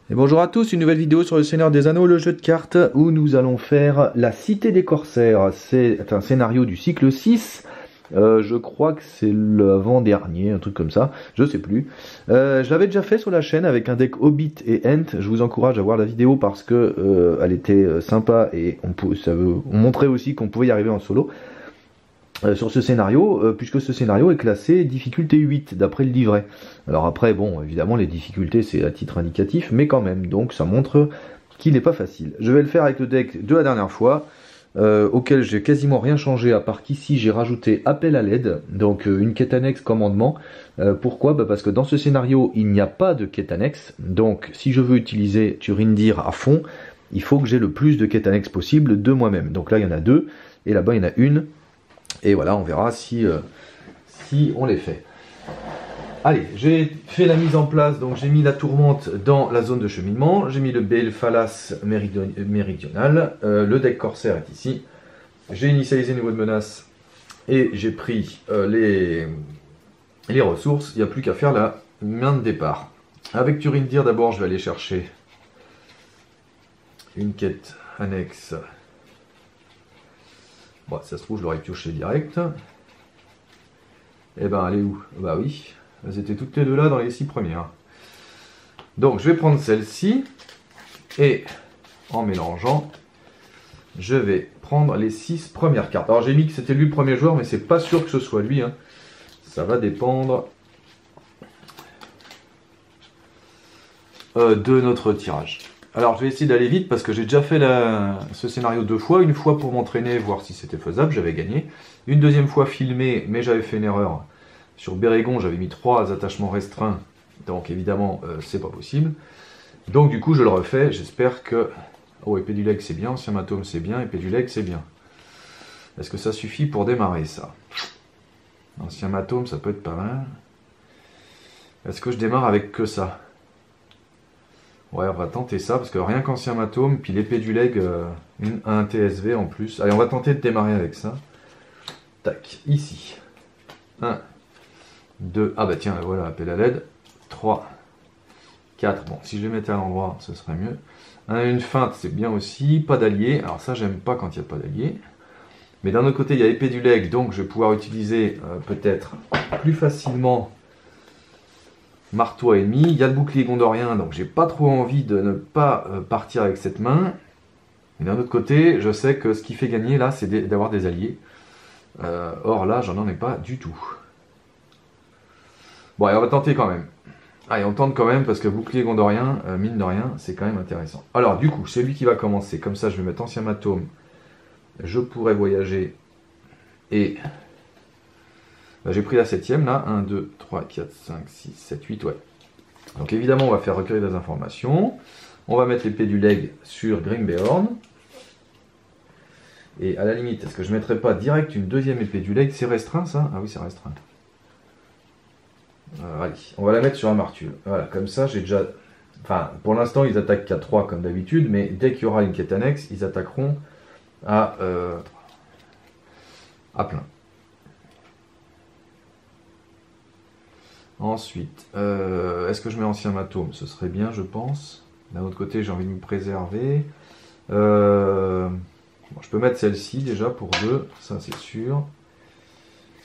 Et bonjour à tous, une nouvelle vidéo sur le Seigneur des Anneaux, le jeu de cartes, où nous allons faire la Cité des Corsaires. C'est un scénario du cycle 6, je crois que c'est l'avant-dernier, un truc comme ça, je sais plus. Je l'avais déjà fait sur la chaîne avec un deck Hobbit et Ent, je vous encourage à voir la vidéo parce que elle était sympa et on montrait aussi qu'on pouvait y arriver en solo. Sur ce scénario, puisque ce scénario est classé difficulté 8 d'après le livret. Alors après, bon, évidemment les difficultés c'est à titre indicatif, mais quand même, donc ça montre qu'il n'est pas facile. Je vais le faire avec le deck de la dernière fois, auquel j'ai quasiment rien changé, à part qu'ici j'ai rajouté appel à l'aide, donc une quête annexe commandement. Pourquoi ? Parce que dans ce scénario, il n'y a pas de quête annexe, donc si je veux utiliser Turindir à fond, il faut que j'ai le plus de quêtes annexes possible de moi-même. Donc là il y en a deux, et là-bas il y en a une. Et voilà, on verra si on les fait. Allez, j'ai fait la mise en place, donc j'ai mis la tourmente dans la zone de cheminement, j'ai mis le Baelfalas méridional, le deck corsaire est ici, j'ai initialisé niveau de menace et j'ai pris les ressources, il n'y a plus qu'à faire la main de départ. Avec Turindir, d'abord, je vais aller chercher une quête annexe. Bon, ça se trouve, je l'aurais pioché direct. Eh ben, elle est où? Bah oui, elles étaient toutes les deux là dans les 6 premières. Donc, je vais prendre celle-ci. Et, en mélangeant, je vais prendre les 6 premières cartes. Alors, j'ai mis que c'était lui le premier joueur, mais c'est pas sûr que ce soit lui. Hein. Ça va dépendre de notre tirage. Alors je vais essayer d'aller vite parce que j'ai déjà fait ce scénario 2 fois. Une fois pour m'entraîner, voir si c'était faisable, j'avais gagné. Une deuxième fois filmé, mais j'avais fait une erreur. Sur Bérégon, j'avais mis 3 attachements restreints. Donc évidemment, c'est pas possible. Donc du coup, je le refais. J'espère que... Oh, épée du leg, c'est bien. Ancien matome, c'est bien. Épée du leg, c'est bien. Est-ce que ça suffit pour démarrer, ça? Ancien matome, ça peut être pas mal. Est-ce que je démarre avec que ça? Ouais, on va tenter ça, parce que rien qu'ancien matome, puis l'épée du leg, un TSV en plus. Allez, on va tenter de démarrer avec ça. Tac, ici. 1, 2, ah bah tiens, voilà, appel à l'aide. 3, 4, bon, si je les mettais à l'endroit, ce serait mieux. Une feinte, c'est bien aussi. Pas d'allié, alors ça, j'aime pas quand il n'y a pas d'allié. Mais d'un autre côté, il y a épée du leg, donc je vais pouvoir utiliser peut-être plus facilement... marteau ennemi, il y a le bouclier gondorien, donc j'ai pas trop envie de ne pas partir avec cette main. Mais d'un autre côté, je sais que ce qui fait gagner là, c'est d'avoir des alliés. Or là, j'en ai pas du tout. Bon, allez, on va tenter quand même. Allez, on tente quand même, parce que bouclier gondorien, mine de rien, c'est quand même intéressant. Alors, du coup, c'est lui qui va commencer. Comme ça, je vais mettre ancien matome. Je pourrais voyager. Et... bah, j'ai pris la 7ème là, 1, 2, 3, 4, 5, 6, 7, 8, ouais. Donc évidemment on va faire recueillir des informations. On va mettre l'épée du leg sur Grimbeorn. Et à la limite, est-ce que je ne mettrais pas direct une deuxième épée du leg? C'est restreint ça? Ah oui, c'est restreint. Allez, on va la mettre sur un martul. Voilà, comme ça j'ai déjà... Enfin, pour l'instant ils attaquent qu'à 3 comme d'habitude, mais dès qu'il y aura une quête annexe, ils attaqueront à plein. Ensuite, est-ce que je mets ancien matome? Ce serait bien, je pense. D'un autre côté, j'ai envie de me préserver. Bon, je peux mettre celle-ci déjà pour 2, ça c'est sûr.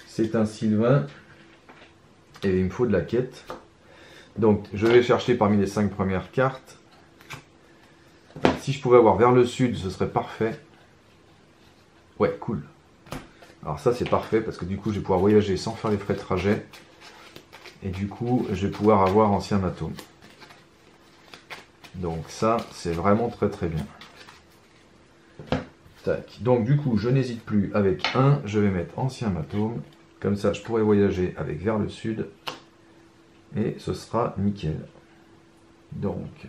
C'est un Sylvain. Et il me faut de la quête. Donc, je vais chercher parmi les 5 premières cartes. Si je pouvais avoir vers le sud, ce serait parfait. Ouais, cool. Alors ça, c'est parfait parce que du coup, je vais pouvoir voyager sans faire les frais de trajet. Et du coup, je vais pouvoir avoir ancien matome. Donc ça, c'est vraiment très très bien. Tac. Donc du coup, je n'hésite plus avec 1, je vais mettre ancien matome. Comme ça, je pourrais voyager avec vers le sud. Et ce sera nickel. Donc,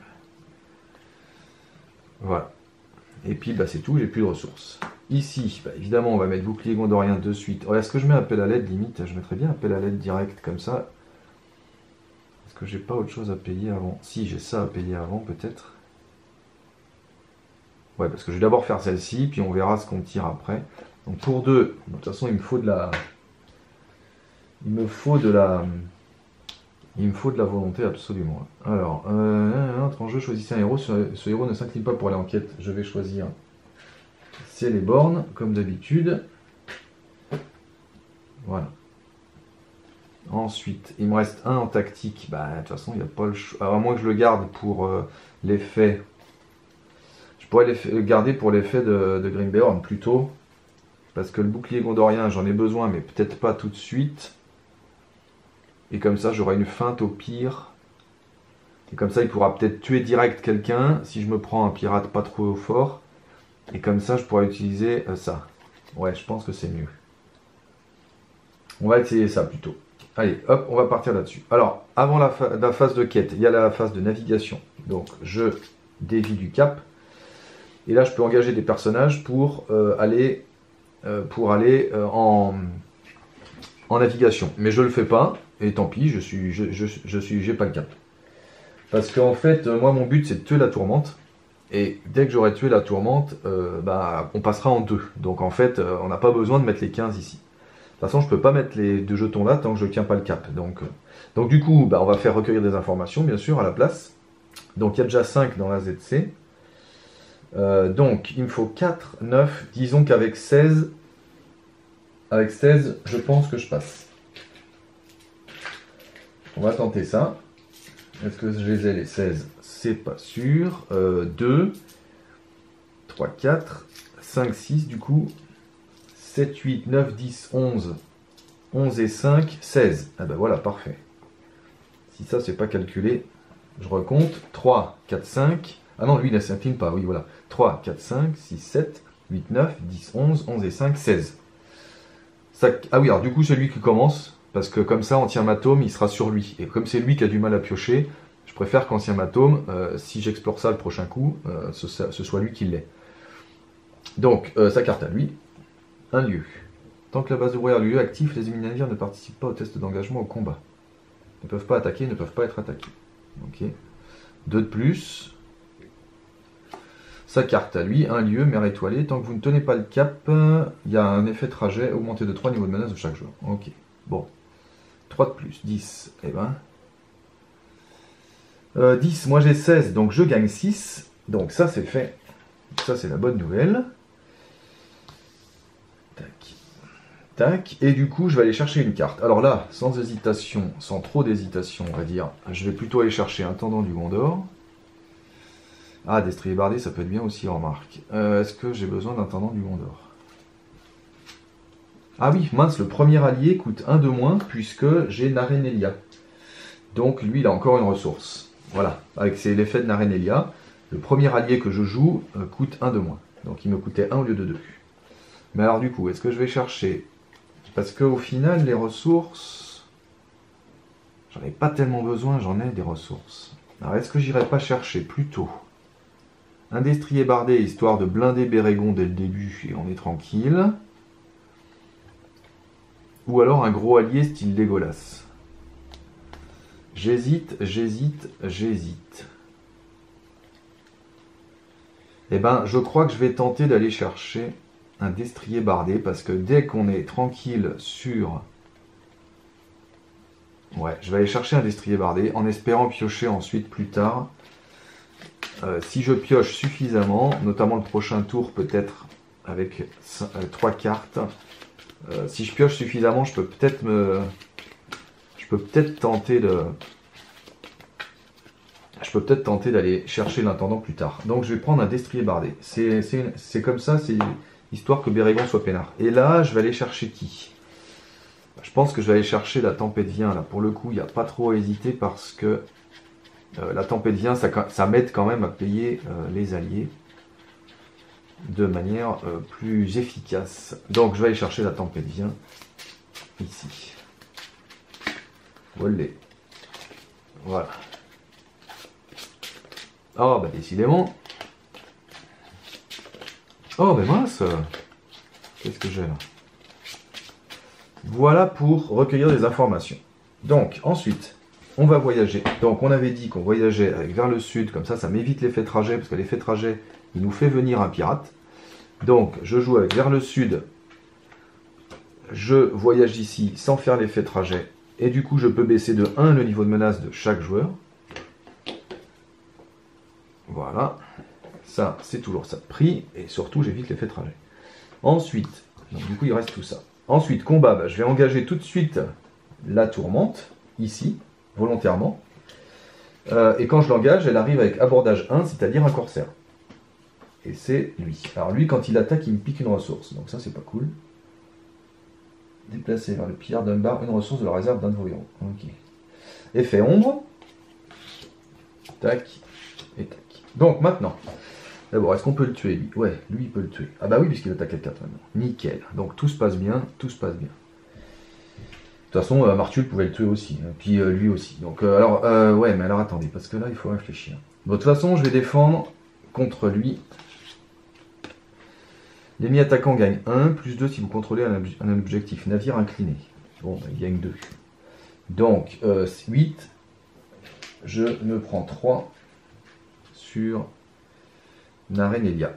voilà. Et puis, bah, c'est tout, j'ai plus de ressources. Ici, bah, évidemment, on va mettre bouclier gondorien de suite. Oh, est-ce que je mets appel à l'aide limite? Je mettrais bien appel à l'aide direct comme ça. Que j'ai pas autre chose à payer avant. Si, j'ai ça à payer avant, peut-être. Ouais, parce que je vais d'abord faire celle-ci, puis on verra ce qu'on tire après. Donc pour 2, de toute façon, il me faut de la... Il me faut de la volonté absolument. Alors, entre en jeu, choisissez un héros. Ce héros ne s'incline pas pour aller en quête. Je vais choisir Celeborn, comme d'habitude. Voilà. Ensuite, il me reste un en tactique. Bah, de toute façon, il n'y a pas le choix. Alors, à moins que je le garde pour l'effet. Je pourrais le garder pour l'effet de Grimbeorn plutôt. Parce que le bouclier gondorien, j'en ai besoin, mais peut-être pas tout de suite. Et comme ça, j'aurai une feinte au pire. Et comme ça, il pourra peut-être tuer direct quelqu'un si je me prends un pirate pas trop fort. Et comme ça, je pourrais utiliser ça. Ouais, je pense que c'est mieux. On va essayer ça plutôt. Allez, hop, on va partir là-dessus. Alors, avant la phase de quête, il y a la phase de navigation. Donc, je dévie du cap. Et là, je peux engager des personnages pour aller en navigation. Mais je le fais pas. Et tant pis, j'ai pas le cap. Parce qu'en fait, moi, mon but, c'est de tuer la tourmente. Et dès que j'aurai tué la tourmente, on passera en 2. Donc en fait, on n'a pas besoin de mettre les 15 ici. De toute façon, je peux pas mettre les 2 jetons là tant que je ne tiens pas le cap. Donc du coup, on va faire recueillir des informations, bien sûr, à la place. Donc il y a déjà 5 dans la ZC. Donc il me faut 4, 9. Disons qu'avec 16, je pense que je passe. On va tenter ça. Est-ce que je les ai les 16? C'est pas sûr. 2, 3, 4, 5, 6 du coup. 7, 8, 9, 10, 11. 11 et 5, 16. Ah ben voilà, parfait. Si ça c'est pas calculé, je recompte. 3, 4, 5. Ah non, lui il ne s'incline pas, oui voilà. 3, 4, 5, 6, 7, 8, 9, 10, 11, 11 et 5, 16. Ça... Ah oui, alors du coup celui qui commence... Parce que comme ça, Ancien Matome, il sera sur lui. Et comme c'est lui qui a du mal à piocher, je préfère qu'Ancien Matome, si j'explore ça le prochain coup, ce soit lui qui l'ait. Donc, sa carte à lui. Un lieu. Tant que la base de brouillard du lieu est active, les ennemis navires ne participent pas au test d'engagement au combat. Ne peuvent pas attaquer, ne peuvent pas être attaqués. Ok. 2 de plus. Sa carte à lui, un lieu, mer étoilée. Tant que vous ne tenez pas le cap, il y a un effet trajet augmenté de 3 niveaux de menace de chaque jour. Ok. Bon. 3 de plus, 10, eh ben. 10, moi j'ai 16, donc je gagne 6. Donc ça c'est fait. Ça c'est la bonne nouvelle. Tac. Tac. Et du coup je vais aller chercher une carte. Alors là, sans hésitation, sans trop d'hésitation on va dire, je vais plutôt aller chercher Intendant du Gondor. Ah, Destrier Bardé, ça peut être bien aussi, remarque. Est-ce que j'ai besoin d'Intendant du Gondor? Ah oui, mince, le premier allié coûte 1 de moins puisque j'ai Narenelia. Donc lui, il a encore une ressource. Voilà, avec l'effet de Narenelia, le premier allié que je joue coûte 1 de moins. Donc il me coûtait 1 au lieu de 2. Mais alors du coup, est-ce que je vais chercher? Parce qu'au final, les ressources... J'en ai pas tellement besoin, j'en ai des ressources. Alors est-ce que j'irai pas chercher plutôt un Destrier Bardé, histoire de blinder Bérégon dès le début et on est tranquille? Ou alors un gros allié style Legolas. J'hésite. Eh ben, je crois que je vais tenter d'aller chercher un Destrier Bardé, parce que dès qu'on est tranquille sur... Ouais, je vais aller chercher un Destrier Bardé, en espérant piocher ensuite plus tard. Si je pioche suffisamment, notamment le prochain tour peut-être avec 3 cartes... si je pioche suffisamment, je peux peut-être tenter d'aller chercher l'intendant plus tard. Donc je vais prendre un Destrier Bardé. C'est comme ça, c'est histoire que Bérégon soit peinard. Et là, je vais aller chercher qui? Je pense que je vais aller chercher la Tempête Vient. Là, pour le coup, il n'y a pas trop à hésiter parce que la Tempête Vient, ça m'aide quand même à payer les alliés de manière plus efficace. Donc je vais aller chercher la Tempête Vient ici. Voilà. Oh bah décidément. Oh bah mince. Qu'est-ce que j'ai là? Voilà pour recueillir des informations. Donc ensuite, on va voyager. Donc on avait dit qu'on voyageait vers le sud, comme ça m'évite l'effet trajet, parce que l'effet trajet, il nous fait venir un pirate. Donc je joue vers le sud. Je voyage ici sans faire l'effet trajet. Et du coup, je peux baisser de 1 le niveau de menace de chaque joueur. Voilà. Ça, c'est toujours ça de prix. Et surtout, j'évite l'effet trajet. Ensuite, donc du coup, il reste tout ça. Ensuite, combat, bah, je vais engager tout de suite la tourmente, ici, volontairement. Et quand je l'engage, elle arrive avec abordage 1, c'est-à-dire un corsaire. Et c'est lui. Alors lui, quand il attaque, il me pique une ressource. Donc ça, c'est pas cool. Déplacer vers le pillard Dunbar une ressource de la réserve d'un de vos héros. Ok. Effet ombre. Tac. Et tac. Donc maintenant, d'abord, est-ce qu'on peut le tuer lui? Ouais, lui il peut le tuer. Ah bah oui, puisqu'il attaque à 4 maintenant. Nickel. Donc tout se passe bien, tout se passe bien. De toute façon, Martul pouvait le tuer aussi, hein. Puis lui aussi. Donc ouais, mais alors attendez, parce que là il faut réfléchir. Bon, de toute façon, je vais défendre contre lui. L'ennemi attaquant gagne 1, plus 2 si vous contrôlez un objectif. Navire incliné. Bon, bah, il gagne 2. Donc, 8. Je me prends 3 sur Narenelia.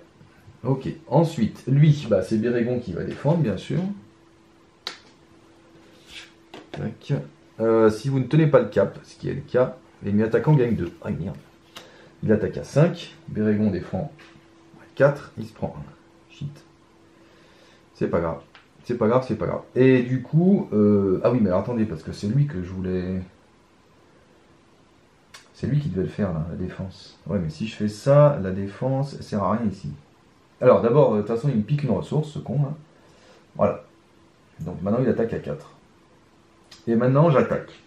Ok. Ensuite, lui, bah, c'est Bérégon qui va défendre, bien sûr. Tac. Si vous ne tenez pas le cap, ce qui est le cas, l'ennemi attaquant gagne 2. Ah merde. Il attaque à 5. Bérégon défend à 4. Il se prend 1. Shit. C'est pas grave. C'est pas grave, c'est pas grave. Et du coup... ah oui, mais alors, attendez, parce que c'est lui que je voulais... C'est lui qui devait le faire, là, la défense. Ouais, mais si je fais ça, la défense, elle sert à rien ici. Alors, d'abord, de toute façon, il me pique une ressource, ce con, là. Voilà. Donc, maintenant, il attaque à 4. Et maintenant, j'attaque.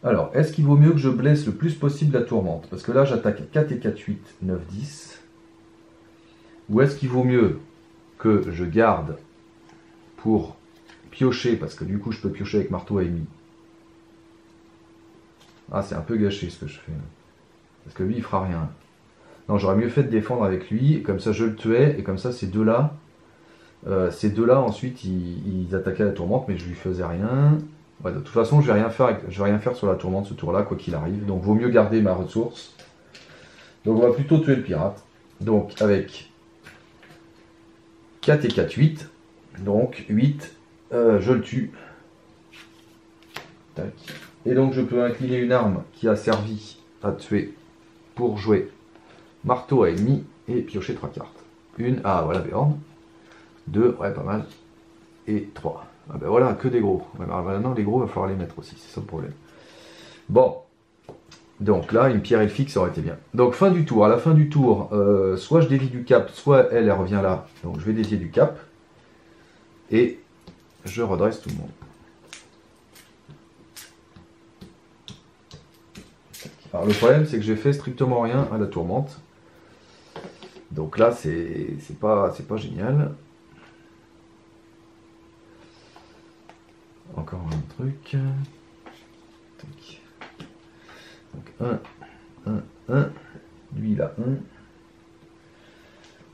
Alors, est-ce qu'il vaut mieux que je blesse le plus possible la tourmente? Parce que là, j'attaque à 4 et 4, 8, 9, 10. Ou est-ce qu'il vaut mieux que je garde pour piocher, parce que du coup, je peux piocher avec marteau à ennemi. Ah, c'est un peu gâché ce que je fais. Parce que lui, il fera rien. Non, j'aurais mieux fait de défendre avec lui, comme ça je le tuais, et comme ça ces deux-là, ensuite, ils attaquaient la tourmente, mais je lui faisais rien. Ouais, de toute façon, je vais rien faire sur la tourmente ce tour-là, quoi qu'il arrive. Donc, vaut mieux garder ma ressource. Donc, on va plutôt tuer le pirate. Donc, avec 4 et 4, 8. Donc, 8, je le tue. Tac. Et donc, je peux incliner une arme qui a servi à tuer pour jouer marteau à ennemi et piocher 3 cartes. Une, ah voilà, Béorn. 2, ouais, pas mal. Et 3. Ah ben voilà, que des gros. Ouais, maintenant, les gros, il va falloir les mettre aussi, c'est ça le problème. Bon. Donc là, une pierre elfique, ça aurait été bien. Donc, fin du tour. À la fin du tour, soit je dévie du cap, soit elle revient là. Donc, je vais dévier du cap. Et je redresse tout le monde. Alors, le problème, c'est que j'ai fait strictement rien à la tourmente. Donc là, c'est pas génial. Encore un truc. Tac. Donc 1. Lui, il a 1.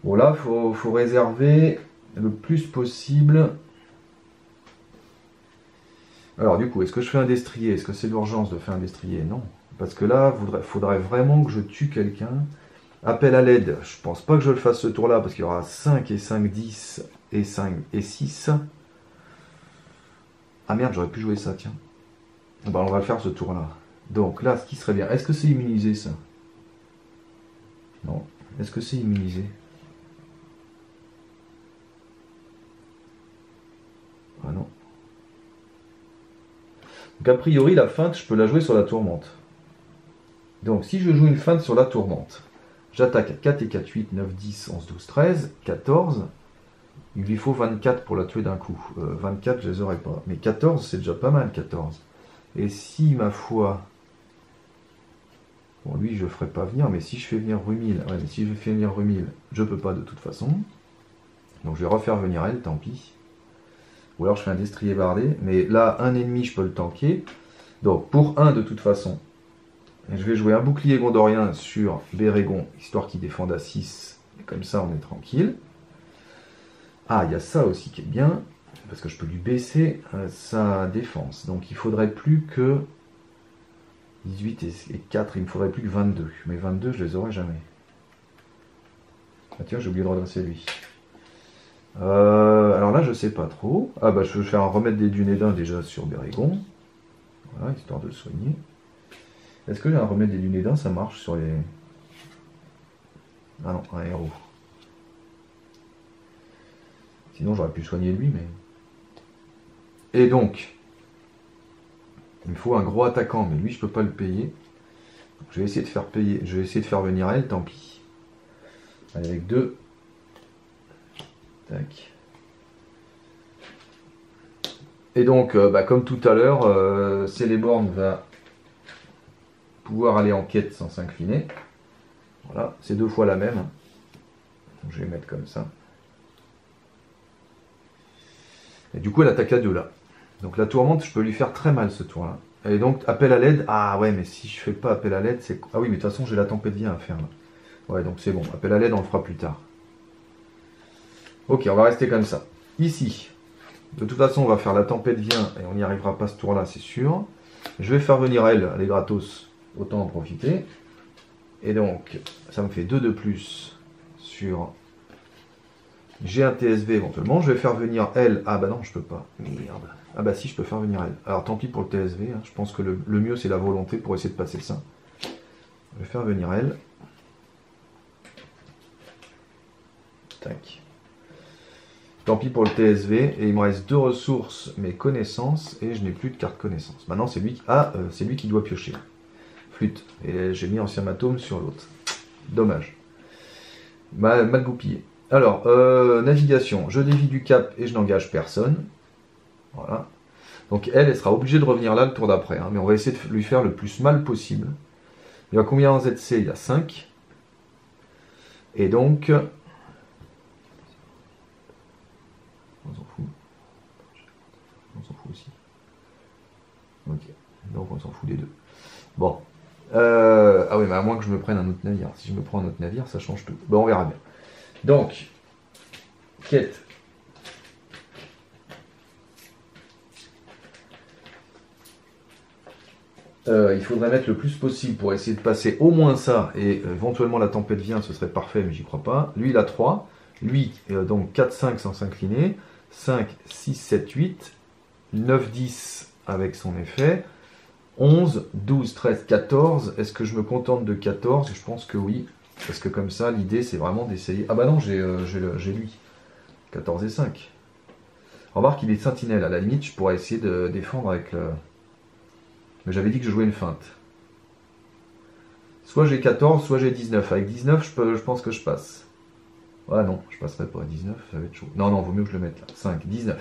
Bon, là, faut réserver le plus possible. Alors, du coup, est-ce que je fais un destrier? Est-ce que c'est l'urgence de faire un destrier? Non. Parce que là, faudrait vraiment que je tue quelqu'un. Appel à l'aide, je pense pas que je le fasse ce tour-là, parce qu'il y aura 5 et 5, 10 et 5 et 6. Ah merde, j'aurais pu jouer ça, tiens. Bah, on va le faire ce tour-là. Donc là, ce qui serait bien, est-ce que c'est immunisé ça? Non. Est-ce que c'est immunisé? Ah non. Donc a priori, la feinte, je peux la jouer sur la tourmente. Donc si je joue une feinte sur la tourmente, j'attaque à 4 et 4, 8, 9, 10, 11, 12, 13, 14. Il lui faut 24 pour la tuer d'un coup. 24, je les aurais pas. Mais 14, c'est déjà pas mal, 14. Et si, ma foi... Bon, lui, je le ferai pas venir, mais si je fais venir Rumil... Ouais, mais si je fais venir Rumil, je peux pas de toute façon. Donc je vais refaire venir elle, tant pis. Ou alors je fais un destrier bardé. Mais là, un ennemi, je peux le tanker. Donc, pour 1, de toute façon, je vais jouer un bouclier gondorien sur Bérégon, histoire qu'il défende à 6. Et comme ça, on est tranquille. Ah, il y a ça aussi qui est bien, parce que je peux lui baisser sa défense. Donc il faudrait plus que 18 et 4, il me faudrait plus que 22. Mais 22, je les aurai jamais. Ah tiens, j'ai oublié de redresser lui. Alors là, je sais pas trop. Ah bah, je vais faire un remède des Dunédin déjà sur Bérégon. Voilà, histoire de le soigner. Est-ce que un remède des Dunédin, ça marche sur les... Ah non, un héros. Sinon, j'aurais pu soigner lui, mais... Et donc, il me faut un gros attaquant, mais lui, je peux pas le payer. Donc, je vais essayer de faire payer. Je vais essayer de faire venir elle, tant pis. Allez, avec 2. Tac. Et donc, bah, comme tout à l'heure, Celeborn va pouvoir aller en quête sans s'incliner. Voilà, c'est 2 fois la même. Donc, je vais mettre comme ça. Et du coup, elle attaque à 2 là. Donc la tourmente, je peux lui faire très mal ce tour-là. Et donc, appel à l'aide. Ah ouais, mais si je fais pas appel à l'aide, c'est... Ah oui, mais de toute façon, j'ai la tempête vient à faire là. Ouais, donc c'est bon. Appel à l'aide, on le fera plus tard. Ok, on va rester comme ça. Ici, de toute façon, on va faire la tempête vient et on n'y arrivera pas ce tour-là, c'est sûr. Je vais faire venir elle, les gratos. Autant en profiter. Et donc, ça me fait 2 de plus sur... J'ai un TSV éventuellement. Je vais faire venir elle. Ah bah non, je peux pas. Merde. Ah bah si, je peux faire venir elle. Alors tant pis pour le TSV. Hein. Je pense que le mieux, c'est la volonté pour essayer de passer ça. Je vais faire venir elle. Tac. Tant pis pour le TSV. Et il me reste 2 ressources, mes connaissances. Et je n'ai plus de carte connaissance. Maintenant, c'est lui, c'est lui qui doit piocher. Flûte. Et j'ai mis ancien matome sur l'autre. Dommage. Mal goupillé. Alors, navigation. Je dévie du cap et je n'engage personne. Voilà. Donc elle sera obligée de revenir là le tour d'après. Hein, mais on va essayer de lui faire le plus mal possible. Il y a combien en ZC? Il y a 5. Et donc... On s'en fout. On s'en fout aussi. Ok. Donc on s'en fout des 2. Bon. Ah oui, mais à moins que je me prenne un autre navire. Si je me prends un autre navire, ça change tout. Bon, on verra bien. Donc, quête. Il faudrait mettre le plus possible pour essayer de passer au moins ça, et éventuellement la tempête vient, ce serait parfait, mais j'y crois pas. Lui, il a 3. Lui, donc 4, 5 sans s'incliner. 5, 6, 7, 8. 9, 10 avec son effet. 11, 12, 13, 14. Est-ce que je me contente de 14? Je pense que oui. Parce que comme ça, l'idée, c'est vraiment d'essayer... Ah bah non, j'ai lui. 14 et 5. Remarque, il est sentinelle. À la limite, je pourrais essayer de défendre avec... Mais j'avais dit que je jouais une feinte. Soit j'ai 14, soit j'ai 19. Avec 19, je pense que je passe. Ah non, je passerai pas à 19, ça va être chaud. Non, non, vaut mieux que je le mette là. 5, 19.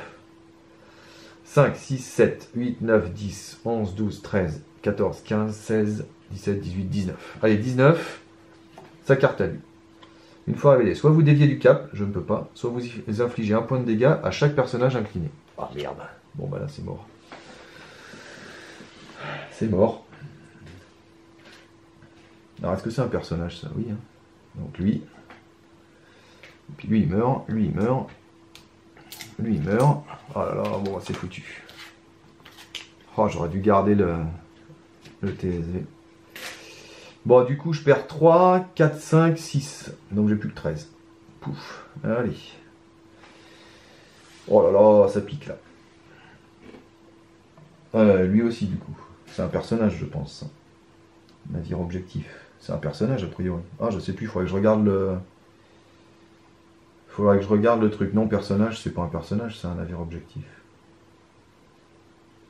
5, 6, 7, 8, 9, 10, 11, 12, 13, 14, 15, 16, 17, 18, 19. Allez, 19, sa carte à lui. Une fois révélé, soit vous déviez du cap, je ne peux pas, soit vous infligez un point de dégâts à chaque personnage incliné. Ah merde. Bon bah là c'est mort. C'est mort. Alors est-ce que c'est un personnage ça? Oui. Hein. Donc lui. Et puis lui il meurt, lui il meurt. Lui il meurt. Oh là là, bon c'est foutu. Oh j'aurais dû garder le TSV. Bon du coup je perds 3, 4, 5, 6. Donc j'ai plus que 13. Pouf. Allez. Oh là là, ça pique là. Lui aussi du coup. C'est un personnage je pense. Navire objectif. C'est un personnage a priori. Ah je sais plus, il faudrait que je regarde le... Faudrait que je regarde le truc. Non, personnage, c'est pas un personnage, c'est un navire objectif.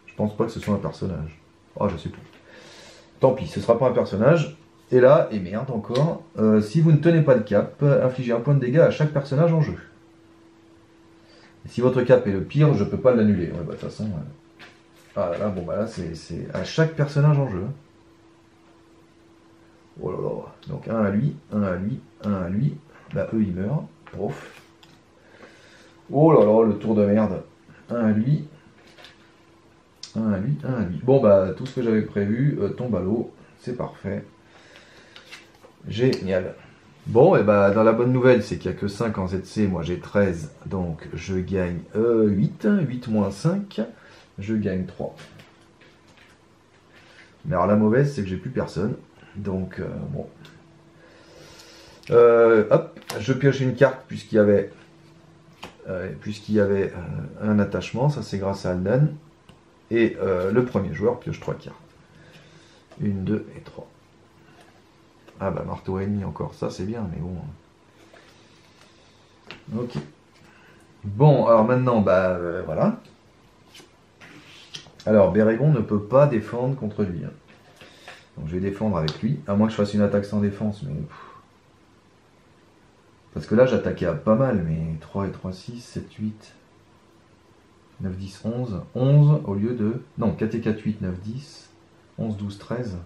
Je pense pas que ce soit un personnage. Ah, je sais plus. Tant pis, ce sera pas un personnage. Et là, et merde encore, si vous ne tenez pas le cap, infligez un point de dégâts à chaque personnage en jeu. Et si votre cap est le pire, je peux pas l'annuler. Ouais, bah de toute façon... Ah là, bon bah là, c'est à chaque personnage en jeu. Oh là là. Donc un à lui, un à lui, un à lui. Là, eux, ils meurent. Prof. Oh là là, le tour de merde. Un à lui. Un à lui, un à lui. Bon bah, tout ce que j'avais prévu tombe à l'eau. C'est parfait. Génial. Bon, et bah, dans la bonne nouvelle, c'est qu'il n'y a que 5 en ZC. Moi, j'ai 13. Donc, je gagne 8. 8 moins 5. Je gagne 3. Mais alors, la mauvaise, c'est que j'ai plus personne. Donc, bon. Hop, je pioche une carte puisqu'il y avait puisqu'il y avait un attachement, ça c'est grâce à Aldan. Et le premier joueur pioche 3 cartes. 1, 2 et 3. Ah bah marteau ennemi encore, ça c'est bien, mais bon. Ok. Bon, alors maintenant, bah voilà. Alors Bérégon ne peut pas défendre contre lui. Hein. Donc je vais défendre avec lui, à moins que je fasse une attaque sans défense, mais... Parce que là j'attaquais à pas mal, mais 3 et 3, 6, 7, 8, 9, 10, 11. 11 au lieu de... Non, 4 et 4, 8, 9, 10, 11, 12, 13.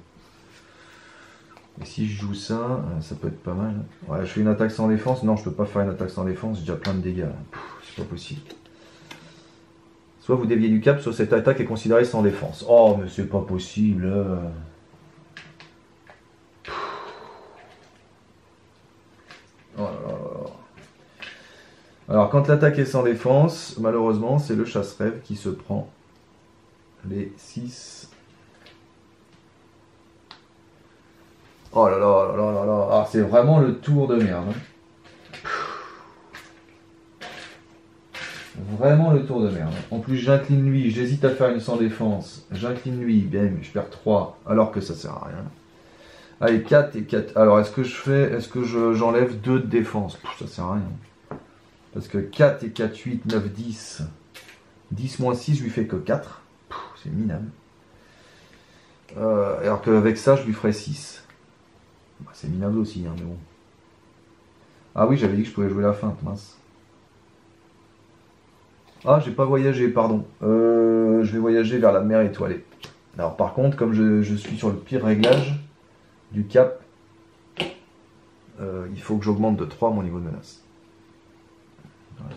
Et si je joue ça, ça peut être pas mal. Ouais, je fais une attaque sans défense. Non, je peux pas faire une attaque sans défense, j'ai déjà plein de dégâts. C'est pas possible. Soit vous déviez du cap, soit cette attaque est considérée sans défense. Oh, mais c'est pas possible. Oh là là là. Alors, quand l'attaque est sans défense, malheureusement, c'est le chasse-rêve qui se prend les 6. Oh là là là là là. Ah, c'est vraiment le tour de merde. Hein. Vraiment le tour de merde. En plus, j'incline lui, j'hésite à faire une sans défense. J'incline lui, bien, je perds 3, alors que ça sert à rien. Allez, 4 et 4. Alors, est-ce que j'enlève 2 de défense? Ça sert à rien. Parce que 4 et 4, 8, 9, 10. 10 moins 6, je lui fais que 4. C'est minable. Alors qu'avec ça, je lui ferai 6. Bah, c'est minable aussi, hein, mais bon. Ah oui, j'avais dit que je pouvais jouer la feinte, mince. Ah, j'ai pas voyagé, pardon. Je vais voyager vers la mer étoilée. Alors par contre, comme je suis sur le pire réglage du cap, il faut que j'augmente de 3 mon niveau de menace. Voilà.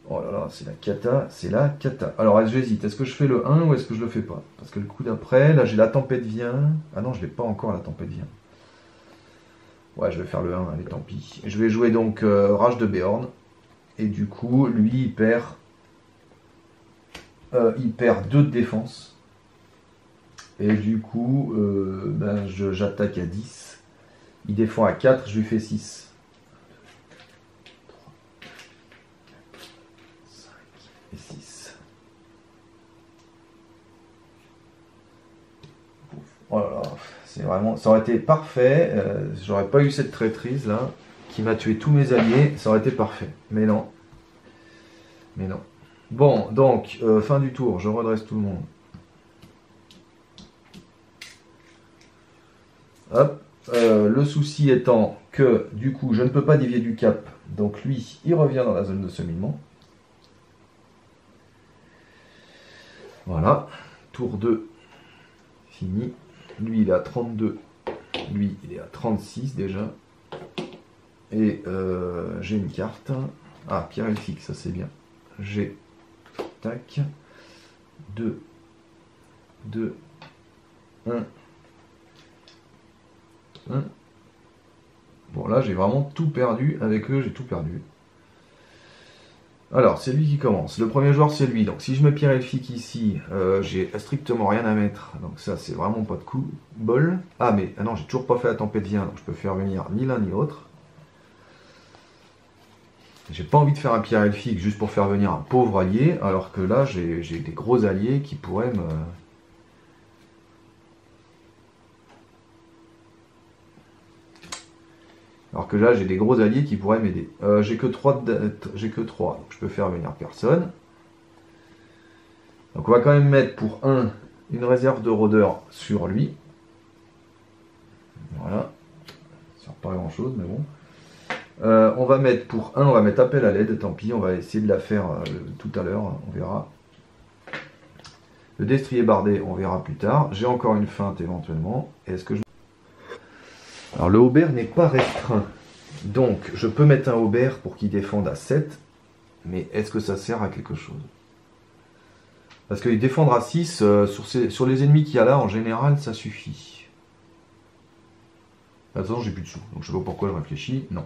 Oh là là, c'est la cata, c'est la cata. Alors j'hésite, est-ce que je fais le 1 ou est-ce que je le fais pas? Parce que le coup d'après, là j'ai la tempête vient. Ah non, je l'ai pas encore la tempête vient. Ouais, je vais faire le 1, allez tant pis. Je vais jouer donc Rage de Béorn. Et du coup, lui, il perd 2 de défense. Et du coup, ben, j'attaque à 10. Il défend à 4, je lui fais 6. 3, 5 et 6. Oh là là, c'est vraiment... Ça aurait été parfait. J'aurais pas eu cette traîtrise là. Qui m'a tué tous mes alliés, ça aurait été parfait. Mais non. Mais non. Bon, donc, fin du tour, je redresse tout le monde. Hop. Le souci étant que, du coup, je ne peux pas dévier du cap. Donc lui, il revient dans la zone de cheminement. Voilà. Tour 2. Fini. Lui, il est à 32. Lui, il est à 36 déjà. Et j'ai une carte. Ah, pierre elfique, ça c'est bien. J'ai, tac, 2, 2, 1, 1. Bon, là j'ai vraiment tout perdu. Avec eux, j'ai tout perdu. Alors, c'est lui qui commence. Le premier joueur, c'est lui. Donc, si je mets pierre elfique ici, j'ai strictement rien à mettre. Donc, ça, c'est vraiment pas de coup. Bol. Ah, mais ah non, j'ai toujours pas fait la tempête vient. Donc, je peux faire venir ni l'un ni l'autre. J'ai pas envie de faire un pierre elfique juste pour faire venir un pauvre allié, alors que là j'ai des gros alliés qui pourraient me... Alors que là j'ai des gros alliés qui pourraient m'aider. J'ai que 3, donc je peux faire venir personne. Donc on va quand même mettre pour une réserve de rôdeur sur lui. Voilà. Ça sert pas grand chose, mais bon. On va mettre pour 1, on va mettre appel à l'aide, tant pis, on va essayer de la faire tout à l'heure, on verra. Le destrier bardé, on verra plus tard. J'ai encore une feinte éventuellement. Est-ce que je... Alors le aubert n'est pas restreint. Donc je peux mettre un aubert pour qu'il défende à 7. Mais est-ce que ça sert à quelque chose? Parce que défendre à 6, sur les ennemis qu'il y a là, en général, ça suffit. Attends, j'ai plus de sous. Donc je sais pas pourquoi je réfléchis. Non.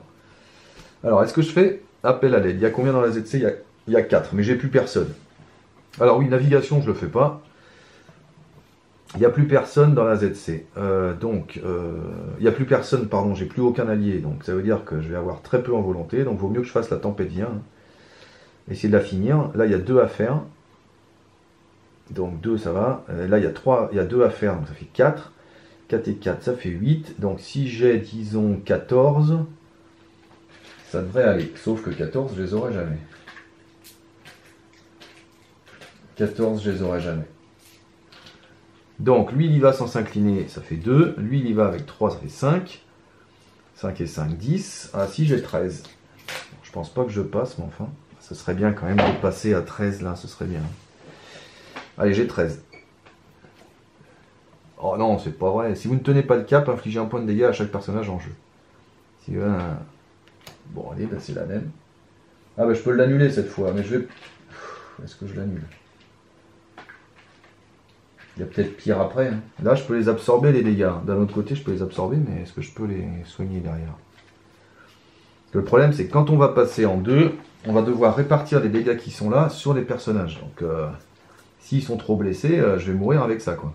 Alors, est-ce que je fais appel à l'aide? Il y a combien dans la ZC? Il y a 4, mais j'ai plus personne. Alors oui, navigation, je le fais pas. Il n'y a plus personne dans la ZC. Il n'y a plus personne, pardon, j'ai plus aucun allié. Donc ça veut dire que je vais avoir très peu en volonté. Donc vaut mieux que je fasse la tempête vient. essayer de la finir. Là, il y a 2 à faire. Donc 2, ça va. Là, il y a 3, il y a 2 à faire, donc ça fait 4. 4 et 4, ça fait 8. Donc si j'ai, disons, 14, ça devrait aller. Sauf que 14, je les aurai jamais. 14, je les aurai jamais. Donc lui, il y va sans s'incliner, ça fait 2. Lui, il y va avec 3, ça fait 5. 5 et 5, 10. Ah si, j'ai 13. Je pense pas que je passe, mais enfin, ce serait bien quand même de passer à 13 là, ce serait bien. Allez, j'ai 13. Oh non, c'est pas vrai. Si vous ne tenez pas le cap, infligez un point de dégâts à chaque personnage en jeu. Si bon, allez, là, c'est la même. Ah bah je peux l'annuler cette fois, mais je vais... Est-ce que je l'annule? Il y a peut-être pire après. Hein. Là, je peux les absorber, les dégâts. D'un autre côté, je peux les absorber, mais est-ce que je peux les soigner derrière? Le problème, c'est que quand on va passer en 2, on va devoir répartir les dégâts qui sont là sur les personnages. Donc, s'ils sont trop blessés, je vais mourir avec ça, quoi.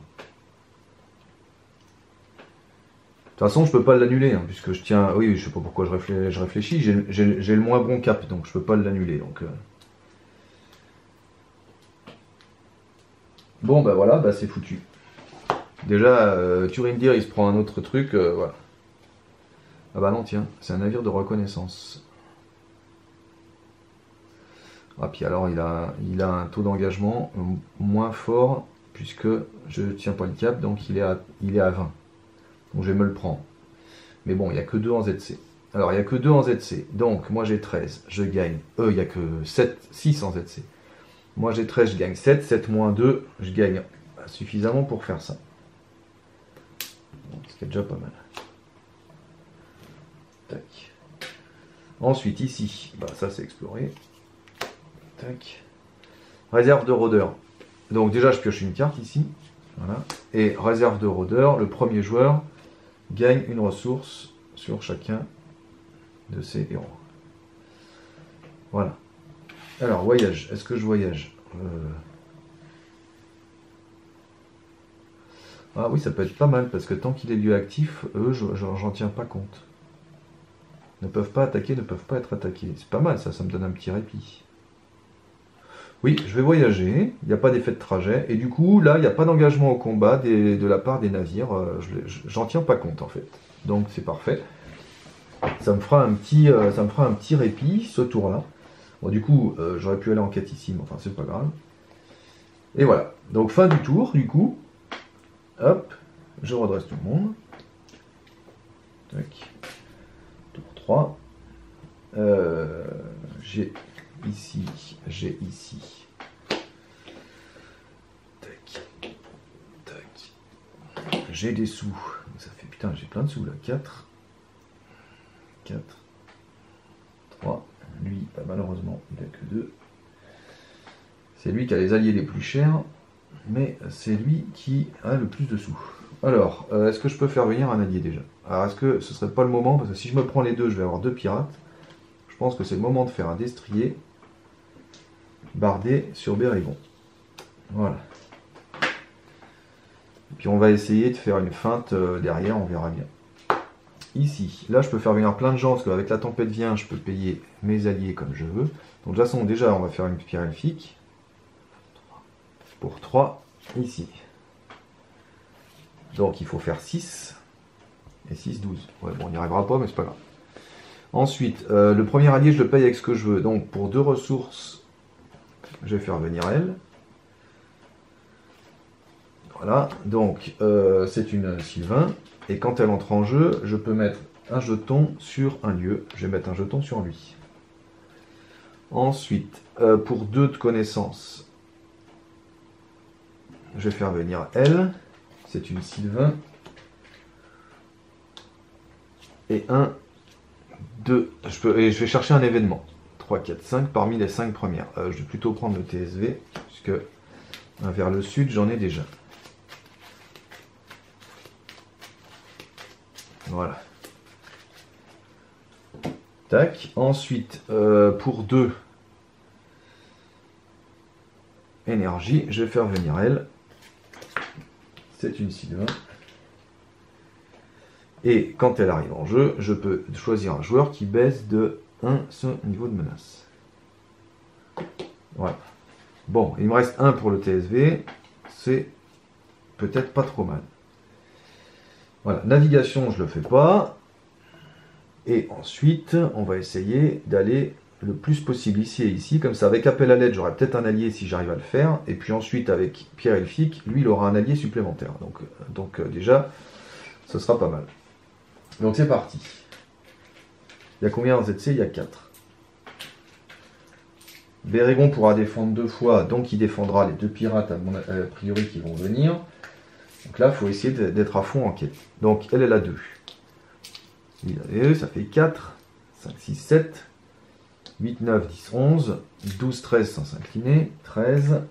De toute façon, je peux pas l'annuler, hein, puisque je tiens... Oui, je sais pas pourquoi je réfléchis. J'ai le moins bon cap, donc je peux pas l'annuler. Donc, bon, bah voilà, bah c'est foutu. Déjà, Turindir, il se prend un autre truc, voilà. Ah bah non, tiens, c'est un navire de reconnaissance. Ah, puis alors, il a un taux d'engagement moins fort, puisque je tiens pas le cap, donc il est à 20. Donc je vais me le prendre. Mais bon, il n'y a que 2 en ZC. Alors, il n'y a que 2 en ZC. Donc, moi j'ai 13, je gagne... il n'y a que 6 en ZC. Moi j'ai 13, je gagne 7. 7 moins 2, je gagne suffisamment pour faire ça. Ce qui est déjà pas mal. Tac. Ensuite, ici, bah ça c'est exploré. Tac. Réserve de rôdeur. Donc déjà, je pioche une carte ici. Voilà. Et réserve de rôdeur, le premier joueur gagne une ressource sur chacun de ses héros. Voilà. Alors, voyage. Est-ce que je voyage? Ah oui, ça peut être pas mal, parce que tant qu'il est lieu actif, eux, j'en tiens pas compte. Ne peuvent pas attaquer, ne peuvent pas être attaqués. C'est pas mal, ça me donne un petit répit. Oui, je vais voyager, il n'y a pas d'effet de trajet, et du coup, là, il n'y a pas d'engagement au combat de la part des navires, j'en tiens pas compte, en fait. Donc, c'est parfait. Ça me fera un petit répit, ce tour-là. Bon, du coup, j'aurais pu aller en quête ici, mais enfin, c'est pas grave. Et voilà. Donc, fin du tour, du coup. Hop, je redresse tout le monde. Tac. Tour 3. J'ai ici. Tac. Tac. J'ai des sous. Ça fait, putain, j'ai plein de sous là. 4. 3. Lui, malheureusement, il n'a que 2. C'est lui qui a les alliés les plus chers. Mais c'est lui qui a le plus de sous. Alors, est-ce que je peux faire venir un allié déjà? Alors, est-ce que ce serait pas le moment? Parce que si je me prends les deux, je vais avoir 2 pirates. Je pense que c'est le moment de faire un destrier bardé sur Bérégon. Voilà. Et puis on va essayer de faire une feinte derrière, on verra bien. Ici, là je peux faire venir plein de gens, parce qu'avec la tempête vient, je peux payer mes alliés comme je veux. Donc de toute façon, déjà, on va faire une pierre elfique. Pour 3, ici. Donc il faut faire 6. Et 6, 12. Ouais, bon, on n'y arrivera pas, mais c'est pas grave. Ensuite, le premier allié, je le paye avec ce que je veux. Donc pour 2 ressources, je vais faire venir elle. Voilà, donc c'est une Sylvain. Et quand elle entre en jeu, je peux mettre un jeton sur un lieu. Je vais mettre un jeton sur lui. Ensuite, pour 2 de connaissance, je vais faire venir elle. C'est une Sylvain. Et 1, 2. Et je vais chercher un événement. 3, 4, 5 parmi les 5 premières. Je vais plutôt prendre le TSV, puisque vers le sud, j'en ai déjà. Voilà. Tac. Ensuite, pour 2 énergie, je vais faire venir elle. C'est une Sylvain. Et quand elle arrive en jeu, je peux choisir un joueur qui baisse de 1 son niveau de menace. Voilà. Bon, il me reste un pour le TSV. C'est peut-être pas trop mal. Voilà, navigation, je le fais pas. Et ensuite, on va essayer d'aller le plus possible ici et ici. Comme ça, avec appel à l'aide, j'aurai peut-être un allié si j'arrive à le faire. Et puis ensuite, avec Pierre Elphique, lui, il aura un allié supplémentaire. Donc déjà, ce sera pas mal. Donc c'est parti. Il y a combien en ZC? Il y a 4. Bérégon pourra défendre 2 fois, donc il défendra les 2 pirates a priori qui vont venir. Donc là, il faut essayer d'être à fond en quête. Donc elle a 2. Ça fait 4, 5, 6, 7, 8, 9, 10, 11, 12, 13 sans s'incliner, 13,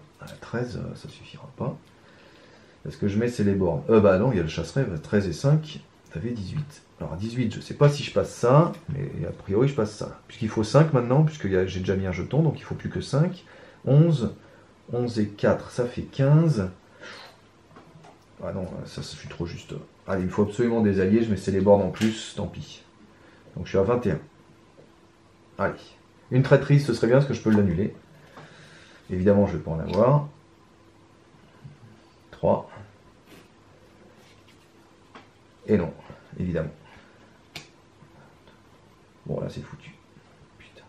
13 ça suffira pas. Est-ce que je mets c'est les bornes? Bah non, il y a le chasse-rêve, 13 et 5, ça fait 18. Alors 18, je sais pas si je passe ça, mais a priori je passe ça. Puisqu'il faut 5 maintenant, puisque j'ai déjà mis un jeton, donc il faut plus que 5. 11, 11 et 4, ça fait 15. Ah non, ça je suis trop juste. Allez, il me faut absolument des alliés, je mets c'est les bornes en plus, tant pis. Donc je suis à 21. Allez. Une traîtrise, ce serait bien parce que je peux l'annuler. Évidemment, je ne vais pas en avoir. 3. Et non, évidemment. Bon, là, c'est foutu. Putain.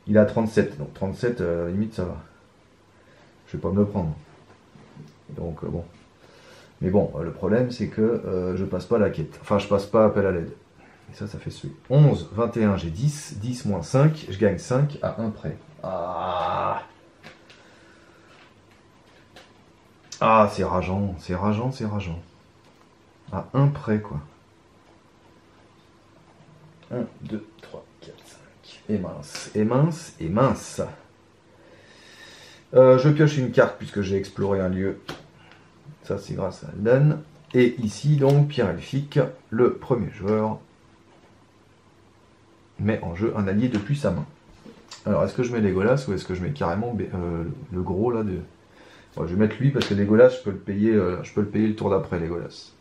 Il a 37, donc 37, limite, ça va. Je vais pas me le prendre. Donc, bon. Mais bon, le problème, c'est que je passe pas la quête. Enfin, je passe pas appel à l'aide. Et ça fait celui. 11, 21, j'ai 10. 10 moins 5, je gagne 5 à 1 près. Ah, ah c'est rageant, c'est rageant, c'est rageant. À 1 près, quoi. 1, 2, 3, 4, 5. Et mince, et mince, et mince. Je pioche une carte puisque j'ai exploré un lieu. Ça, c'est grâce à Aldan. Et ici, donc, Pierre Elphique, le premier joueur, met en jeu un allié depuis sa main. Alors, est-ce que je mets Legolas ou est-ce que je mets carrément le gros là de... Bon, je vais mettre lui parce que Legolas, je peux le payer le tour d'après, Legolas.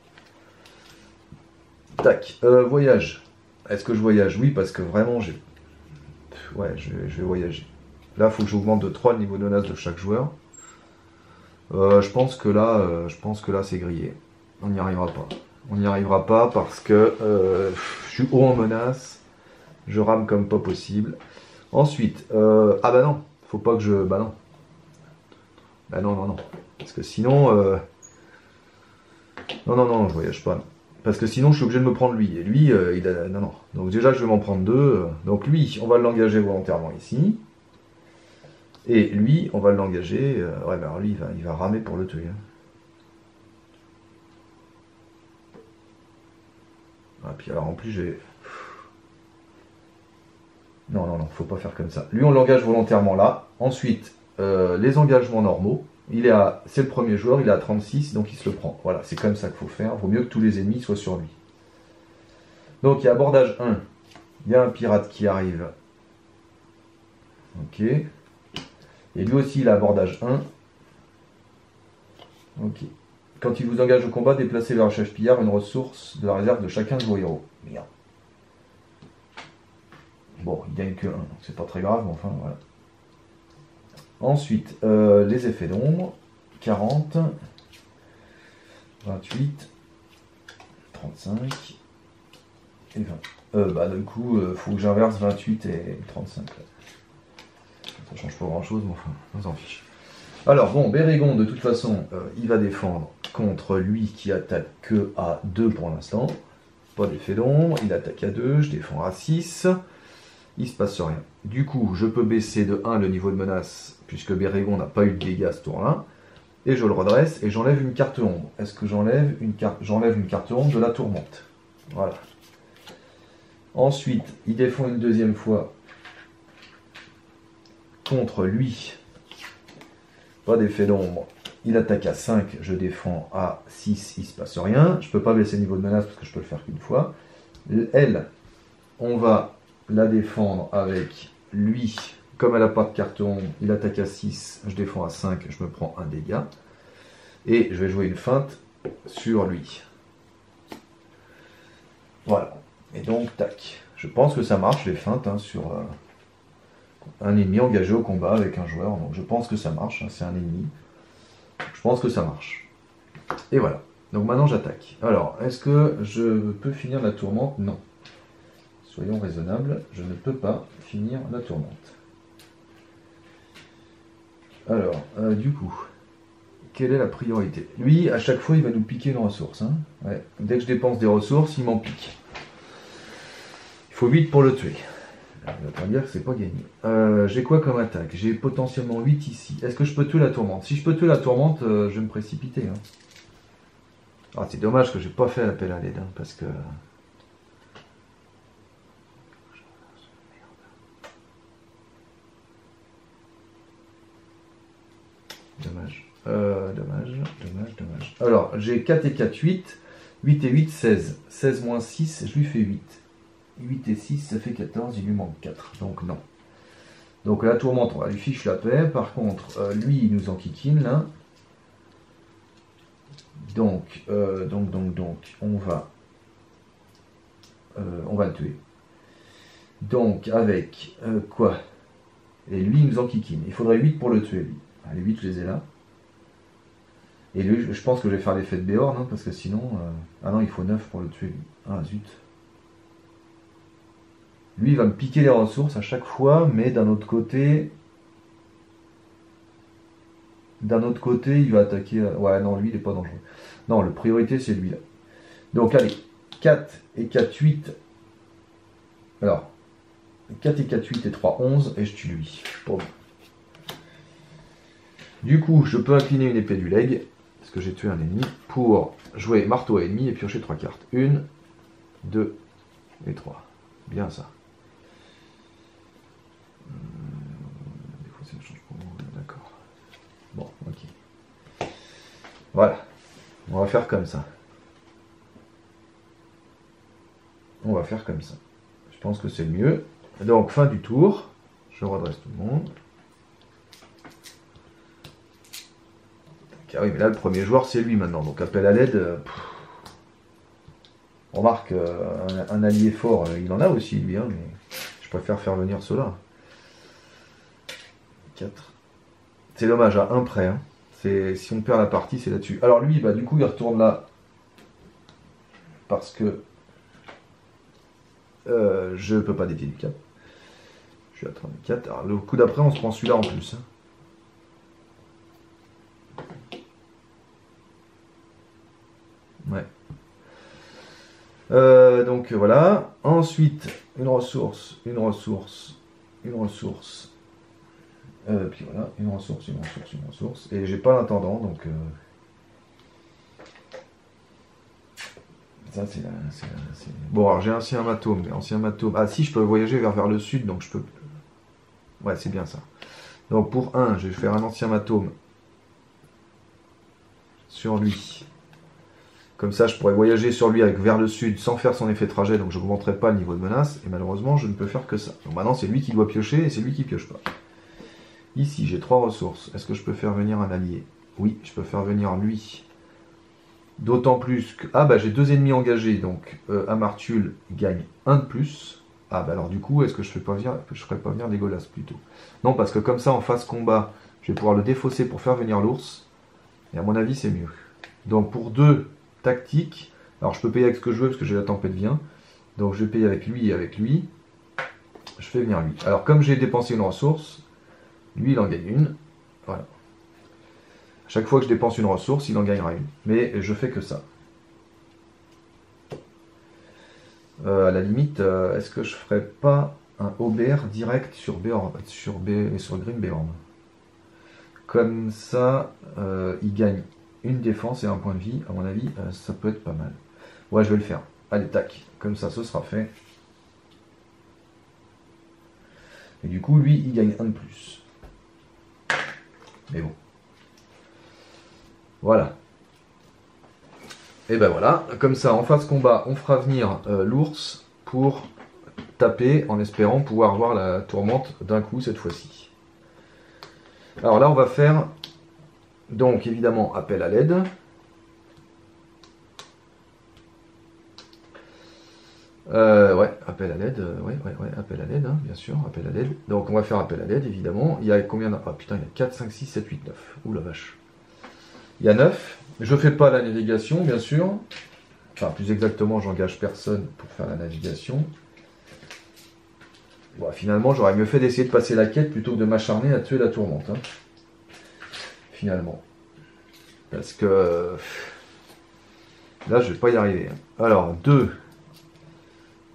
Tac, voyage. Est-ce que je voyage? Oui, parce que vraiment, j'ai... Ouais, je vais voyager. Là, il faut que j'augmente de 3 le niveau de menace de chaque joueur. Je pense que là, c'est grillé. On n'y arrivera pas. On n'y arrivera pas parce que je suis haut en menace. Je rame comme pas possible. Ensuite, ah bah non, faut pas que je... Bah non. Bah non, non, non. Parce que sinon... Non, non, non, je voyage pas. Parce que sinon, je suis obligé de me prendre lui. Et lui, il a... Non, non. Donc déjà, je vais m'en prendre 2. Donc lui, on va l'engager volontairement ici. Et lui, on va l'engager... Ouais, bah alors lui, il va ramer pour le tuer. Hein. Ah, puis alors, en plus, j'ai... Non, non, non, faut pas faire comme ça. Lui, on l'engage volontairement là. Ensuite, les engagements normaux. C'est le premier joueur, il est à 36, donc il se le prend. Voilà, c'est comme ça qu'il faut faire. Vaut mieux que tous les ennemis soient sur lui. Donc, il y a abordage 1. Il y a un pirate qui arrive. Ok. Et lui aussi, il a abordage 1. Ok. Quand il vous engage au combat, déplacez vers le chef pillard une ressource de la réserve de chacun de vos héros. Merde. Bon, il gagne que 1, donc c'est pas très grave, mais enfin, voilà. Ensuite, les effets d'ombre. 40, 28, 35 et 20. Bah, du coup, faut que j'inverse 28 et 35. Là. Ça change pas grand-chose, mais enfin, on s'en fiche. Alors, bon, Bérégon, de toute façon, il va défendre contre lui qui attaque que à 2 pour l'instant. Pas d'effet d'ombre, il attaque à 2, je défends à 6. Il se passe rien. Du coup, je peux baisser de 1 le niveau de menace, puisque Bérégon n'a pas eu de dégâts ce tour-là. Et je le redresse, et j'enlève une carte ombre. Est-ce que j'enlève une carte? J'enlève une carte ombre de la tourmente. Voilà. Ensuite, il défend une deuxième fois contre lui. Pas d'effet d'ombre. Il attaque à 5, je défends à 6, il ne se passe rien. Je ne peux pas baisser le niveau de menace parce que je peux le faire qu'une fois. Elle, on va la défendre avec lui. Comme elle n'a pas de carte ombre, il attaque à 6, je défends à 5, je me prends un dégât. Et je vais jouer une feinte sur lui. Voilà. Et donc, tac. Je pense que ça marche, les feintes, hein, Un ennemi engagé au combat avec un joueur, donc je pense que ça marche, hein, c'est un ennemi. Je pense que ça marche. Et voilà. Donc maintenant j'attaque. Alors, est-ce que je peux finir la tourmente? Non. Soyons raisonnables, je ne peux pas finir la tourmente. Alors, du coup, quelle est la priorité? Lui, à chaque fois, il va nous piquer une ressource. Hein. Ouais. Dès que je dépense des ressources, il m'en pique. Il faut 8 pour le tuer. Alors, il va pas dire que c'est pas gagné. J'ai quoi comme attaque? J'ai potentiellement 8 ici. Est-ce que je peux tuer la tourmente? Si je peux tuer la tourmente, je vais me précipiter. Hein. Ah, c'est dommage que j'ai pas fait l'appel à l'aide, hein, parce que... Dommage. Dommage. Alors, j'ai 4 et 4, 8. 8 et 8, 16. 16 moins 6, je lui fais 8. 8 et 6, ça fait 14, il lui manque 4. Donc non. Donc la tourmente, on va lui fiche la paix. Par contre, lui, il nous enquiquine, là. Donc, on va le tuer. Donc, avec quoi? Et lui, il nous enquiquine. Il faudrait 8 pour le tuer, lui. Allez, 8, je les ai là. Et lui, je pense que je vais faire l'effet de Béorn, hein, parce que sinon... Ah non, il faut 9 pour le tuer, lui. Ah, zut. Lui, il va me piquer les ressources à chaque fois, mais d'un autre côté... il va attaquer... Ouais, non, lui, il n'est pas dangereux. Non, le priorité, c'est lui, là. Donc, allez. 4 et 4, 8. Alors, 4 et 4, 8 et 3, 11, et je tue lui. Bon. Du coup, je peux incliner une épée du leg, parce que j'ai tué un ennemi, pour jouer marteau à ennemi et piocher 3 cartes. 1, 2 et 3. Bien ça. D'accord. Bon, ok. Voilà. On va faire comme ça. On va faire comme ça. Je pense que c'est le mieux. Donc, fin du tour. Je redresse tout le monde. Ah oui, mais là, le premier joueur, c'est lui maintenant. Donc, appel à l'aide. On remarque un allié fort, il en a aussi, lui. Hein, mais je préfère faire venir ceux-là. 4. C'est dommage, à un près. Hein. Si on perd la partie, c'est là-dessus. Alors, lui, bah, du coup, il retourne là. Parce que je peux pas dévier du 4. Je suis à 34. Alors, le coup d'après, on se prend celui-là en plus. Hein. Ouais. Donc voilà. Ensuite, une ressource. Puis voilà, une ressource. Et j'ai pas l'intendant, donc... Ça, c'est Bon, alors j'ai ancien matome, mais ancien matome... Ah si, je peux voyager vers le sud, donc je peux... Ouais, c'est bien ça. Donc pour 1, je vais faire un ancien matome sur lui. Comme ça, je pourrais voyager sur lui avec vers le sud sans faire son effet trajet, donc je n'augmenterai pas le niveau de menace. Et malheureusement, je ne peux faire que ça. Donc maintenant, c'est lui qui doit piocher et c'est lui qui pioche pas. Ici, j'ai 3 ressources. Est-ce que je peux faire venir un allié? Oui, je peux faire venir lui. D'autant plus que... Ah bah j'ai 2 ennemis engagés, donc Amartul gagne 1 de plus. Ah bah alors du coup, est-ce que je ferais pas venir Legolas plutôt? Non, parce que comme ça, en phase combat, je vais pouvoir le défausser pour faire venir l'ours. Et à mon avis, c'est mieux. Donc pour 2 tactiques, alors je peux payer avec ce que je veux, parce que j'ai la tempête vient. Donc je vais payer avec lui et avec lui. Je fais venir lui. Alors comme j'ai dépensé une ressource, lui il en gagne une. Voilà. Chaque fois que je dépense une ressource, il en gagnera une. Mais je fais que ça. À la limite, est-ce que je ferais pas un Aubert direct sur Grim Beorn? Comme ça, il gagne une défense et un point de vie. À mon avis, ça peut être pas mal. Ouais, je vais le faire. Allez, tac. Comme ça, ce sera fait. Et du coup, lui, il gagne un de plus. Mais bon. Voilà. Et ben voilà, comme ça, en phase combat, on fera venir l'ours pour taper en espérant pouvoir voir la tourmente d'un coup cette fois-ci. Alors là, on va faire donc évidemment appel à l'aide. Ouais, appel à l'aide, ouais, appel à l'aide, hein, bien sûr, appel à l'aide. Donc on va faire appel à l'aide, évidemment. Il y a combien de... Ah putain, il y a 4, 5, 6, 7, 8, 9. Ouh la vache. Il y a 9. Je fais pas la navigation, bien sûr. Enfin, plus exactement, j'engage personne pour faire la navigation. Bon, finalement, j'aurais mieux fait d'essayer de passer la quête plutôt que de m'acharner à tuer la tourmente. Hein. Finalement. Parce que... Là, je vais pas y arriver. Hein. Alors, 2,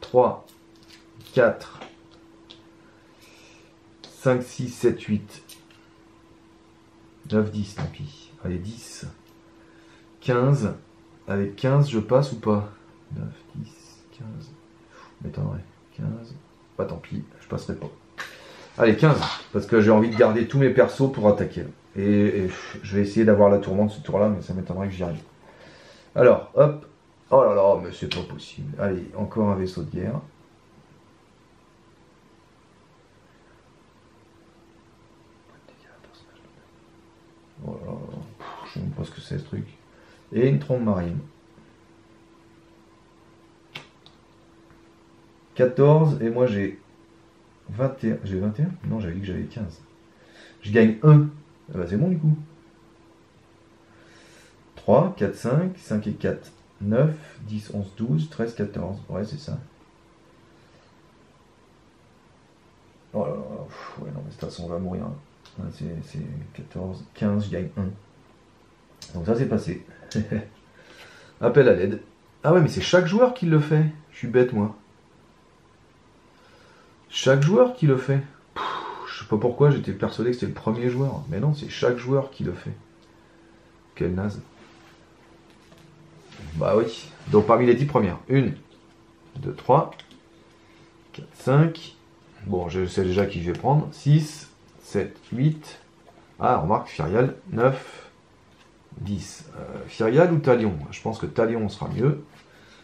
3, 4, 5, 6, 7, 8, 9, 10, tant pis. Allez, 10, 15. Avec 15, je passe ou pas? 9, 10, 15. M'étonnerait. 15. Bah tant pis, je passerai pas. Allez, 15. Parce que j'ai envie de garder tous mes persos pour attaquer. Et je vais essayer d'avoir la tourmente ce tour-là, mais ça m'étonnerait que j'y arrive. Alors, hop. Oh là là, mais c'est pas possible. Allez, encore un vaisseau de guerre. Oh là là, je ne sais même pas ce que c'est ce truc. Et une trompe marine. 14, et moi j'ai 21. J'ai 21? Non, j'avais dit que j'avais 15. Je gagne 1. Ah bah c'est bon du coup. 3, 4, 5, 5 et 4, 9, 10, 11, 12, 13, 14. Ouais, c'est ça. Oh là là, ouais, non, mais de toute façon, on va mourir. Hein. C'est 14, 15, je gagne 1. Donc ça, c'est passé. Appel à l'aide. Ah ouais, mais c'est chaque joueur qui le fait. Je suis bête, moi. Chaque joueur qui le fait. Je sais pas pourquoi, j'étais persuadé que c'était le premier joueur. Mais non, c'est chaque joueur qui le fait. Quel naze. Bah oui. Donc parmi les 10 premières. 1, 2, 3, 4, 5. Bon, je sais déjà qui je vais prendre. 6, 7, 8. Ah, remarque, Firial. 9, 10. Firial ou Talion? Je pense que Talion sera mieux.